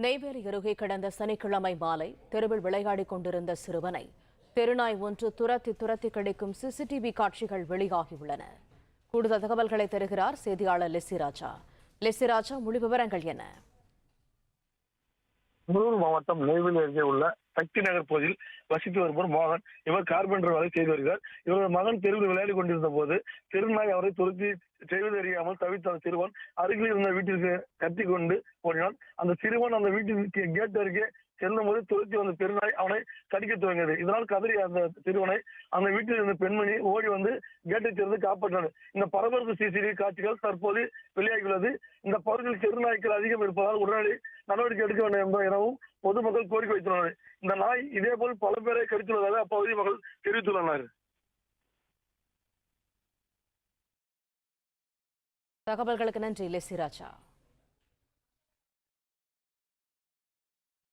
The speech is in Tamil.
நெய்வேலி அருகே கடந்த சனிக்கிழமை மாலை தெருவில் விளையாடிக் கொண்டிருந்த சிறுவனை தெருநாய் ஒன்று துரத்தி கடிக்கும் சிசிடிவி காட்சிகள் வெளியாகியுள்ளன. கூடுதல் தகவல்களை தருகிறார் செய்தியாளர் லெசிராஜா. லெசிராஜா, முழு விவரங்கள் என்ன? மாவட்டம் நெய்வேலி அருகே உள்ள சக்தி நகர் பகுதியில் வசித்து வருபவர் மோகன். இவர் கார்பெண்டர் வேலை செய்து வருகிறார். இவரது மகன் தெருவில் விளையாடி கொண்டிருந்த போது தெருநாய் அவரை துரத்தி செய்வது அறியாமல் தவித்த அந்த சிறுவன் அருகில் இருந்த வீட்டிற்கு கத்தி கொண்டு ஓடினான். அந்த சிறுவன் அந்த வீட்டிற்கு கேட் அருகே செல்லும் போது துரத்தி வந்த பெருநாய் அவனை கடிக்க துவங்கியது. இதனால் கதறிய அந்த சிறுவனை அந்த வீட்டில் இருந்த பெண்மணி ஓடி வந்து கேட்டை திறந்து காப்பாற்றினார். இந்த பரபரப்பு சிசிடிவி காட்சிகள் தற்போது வெளியாகியுள்ளது. இந்த பகுதியில் தெருநாய்க்கள் அதிகம் இருப்பதால் உடனடி நடவடிக்கை எடுக்க வேண்டும் எனவும் பொதுமக்கள் கோரிக்கை வைத்துள்ளனர். இந்த நாய் இதேபோல் பல பேரை கடித்துள்ளதாக அப்பகுதி மக்கள் தெரிவித்துள்ளனர். தகவல்களுக்கு நன்றி லெசிராஜா.